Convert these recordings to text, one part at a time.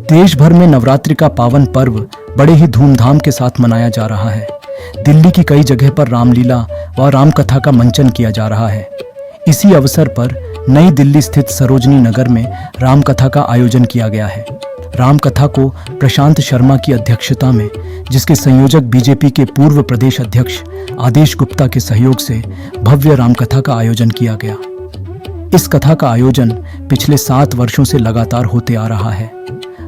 देश भर में नवरात्रि का पावन पर्व बड़े ही धूमधाम के साथ मनाया जा रहा है। दिल्ली की कई जगह पर रामलीला व रामकथा का मंचन किया जा रहा है। इसी अवसर पर नई दिल्ली स्थित सरोजनी नगर में रामकथा का आयोजन किया गया है। रामकथा को प्रशांत शर्मा की अध्यक्षता में, जिसके संयोजक बीजेपी के पूर्व प्रदेश अध्यक्ष आदेश गुप्ता के सहयोग से भव्य रामकथा का आयोजन किया गया। इस कथा का आयोजन पिछले 7 वर्षों से लगातार होते आ रहा है।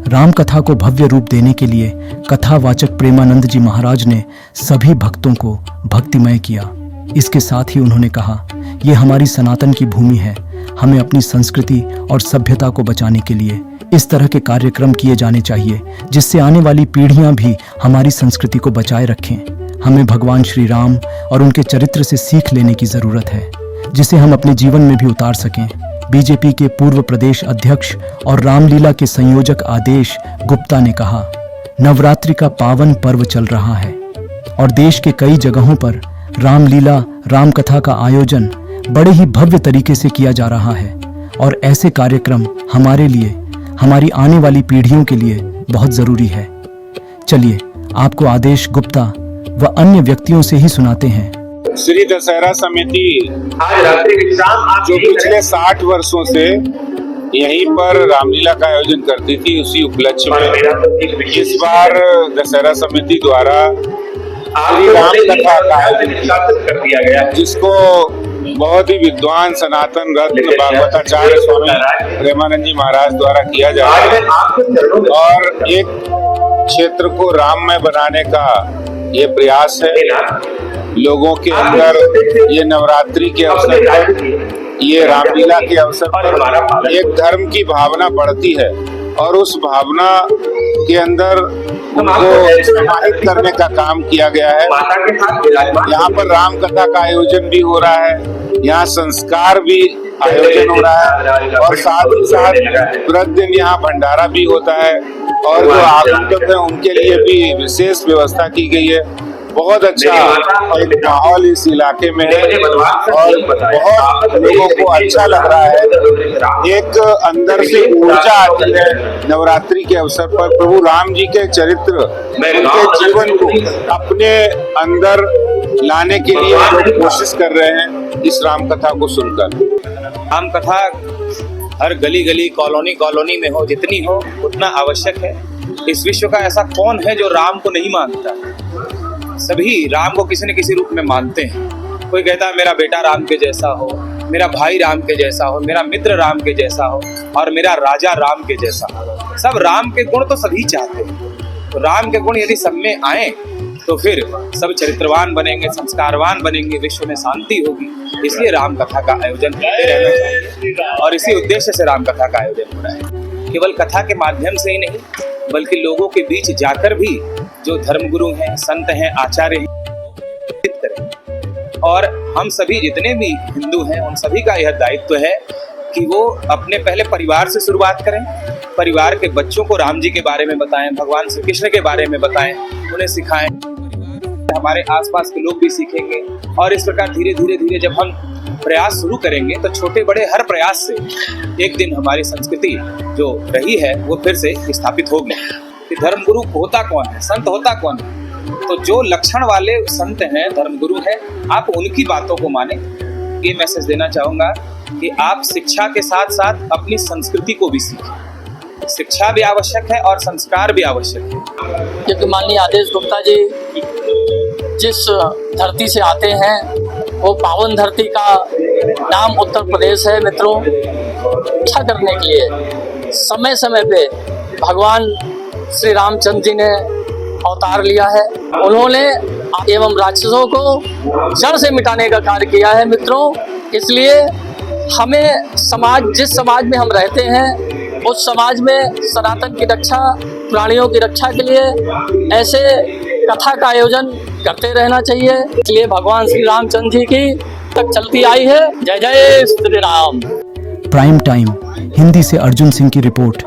रामकथा को भव्य रूप देने के लिए कथावाचक प्रेमानंद जी महाराज ने सभी भक्तों को भक्तिमय किया। इसके साथ ही उन्होंने कहा, ये हमारी सनातन की भूमि है, हमें अपनी संस्कृति और सभ्यता को बचाने के लिए इस तरह के कार्यक्रम किए जाने चाहिए, जिससे आने वाली पीढ़ियां भी हमारी संस्कृति को बचाए रखें। हमें भगवान श्री राम और उनके चरित्र से सीख लेने की जरूरत है, जिसे हम अपने जीवन में भी उतार सकें। बीजेपी के पूर्व प्रदेश अध्यक्ष और रामलीला के संयोजक आदेश गुप्ता ने कहा, नवरात्रि का पावन पर्व चल रहा है और देश के कई जगहों पर रामलीला रामकथा का आयोजन बड़े ही भव्य तरीके से किया जा रहा है और ऐसे कार्यक्रम हमारे लिए, हमारी आने वाली पीढ़ियों के लिए बहुत जरूरी है। चलिए आपको आदेश गुप्ता व अन्य व्यक्तियों से ही सुनाते हैं। श्री दशहरा समिति आज रात्रि के शाम जो पिछले 60 वर्षों से यहीं पर रामलीला का आयोजन करती थी, उसी उपलक्ष्य में इस बार दशहरा समिति द्वारा श्री रामकथा का आयोजन कर दिया गया, जिसको बहुत ही विद्वान सनातन रत्न भागवताचार्य स्वामी प्रेमानंद जी महाराज द्वारा किया जा रहा है और एक क्षेत्र को राममय बनाने का ये प्रयास है। लोगों के अंदर ये नवरात्रि के अवसर पर, ये रामलीला के अवसर पर एक धर्म की भावना बढ़ती है और उस भावना के अंदर उनको समाहित करने का काम किया गया है। यहाँ पर राम कथा का आयोजन भी हो रहा है, यहाँ संस्कार भी आयोजन हो रहा है और साथ ही साथ प्रतिदिन यहाँ भंडारा भी होता है और जो आगंतुक है उनके लिए भी विशेष व्यवस्था की गई है। बहुत अच्छा एक माहौल इस इलाके में है और बहुत लोगों को अच्छा लग रहा है। एक अंदर से ऊर्जा आती है नवरात्रि के अवसर पर। प्रभु राम जी के चरित्र, उनके जीवन को अपने अंदर लाने के लिए लोग कोशिश कर रहे हैं इस राम कथा को सुनकर। राम कथा हर गली गली, कॉलोनी कॉलोनी में हो, जितनी हो उतना आवश्यक है। इस विश्व का ऐसा कौन है जो राम को नहीं मानता? सभी राम को किसी न किसी रूप में मानते हैं। कोई कहता है मेरा बेटा राम के जैसा हो, मेरा भाई राम के जैसा हो, मेरा मित्र राम के जैसा हो और मेरा राजा राम के जैसा हो। सब राम के गुण तो सभी चाहते हैं। तो राम के गुण यदि सब में आए तो फिर सब चरित्रवान बनेंगे, संस्कारवान बनेंगे, विश्व में शांति होगी। इसलिए राम कथा का आयोजन होते रहना चाहिए और इसी उद्देश्य से राम कथा का आयोजन हो रहा है। केवल कथा के माध्यम से ही नहीं, बल्कि लोगों के बीच जाकर भी जो धर्मगुरु हैं, संत हैं, आचार्य हैं, और हम सभी जितने भी हिंदू हैं उन सभी का यह दायित्व है कि वो अपने पहले परिवार से शुरुआत करें। परिवार के बच्चों को राम जी के बारे में बताएं, भगवान श्री कृष्ण के बारे में बताएं, उन्हें सिखाएं। हमारे आसपास के लोग भी सीखेंगे और इस प्रकार धीरे धीरे धीरे जब हम प्रयास शुरू करेंगे तो छोटे बड़े हर प्रयास से एक दिन हमारी संस्कृति जो रही है वो फिर से स्थापित होगी। कि धर्मगुरु होता कौन है, संत होता कौन है? तो जो लक्षण वाले संत हैं, धर्मगुरु हैं, आप उनकी बातों को माने। ये मैसेज देना चाहूंगा कि आप शिक्षा के साथ साथ अपनी संस्कृति को भी सीखें। शिक्षा भी आवश्यक है और संस्कार भी आवश्यक है। क्योंकि माननीय आदेश गुप्ता जी जिस धरती से आते हैं वो पावन धरती का नाम उत्तर प्रदेश है। मित्रों, अच्छा करने के लिए समय समय पे भगवान श्री रामचंद्र जी ने अवतार लिया है। उन्होंने एवं राक्षसों को जड़ से मिटाने का कार्य किया है। मित्रों, इसलिए हमें जिस समाज में हम रहते हैं उस समाज में सनातन की रक्षा, प्राणियों की रक्षा के लिए ऐसे कथा का आयोजन करते रहना चाहिए। इसलिए भगवान श्री रामचंद्र जी की तक चलती आई है। जय जय श्री राम। प्राइम टाइम हिंदी से अर्जुन सिंह की रिपोर्ट।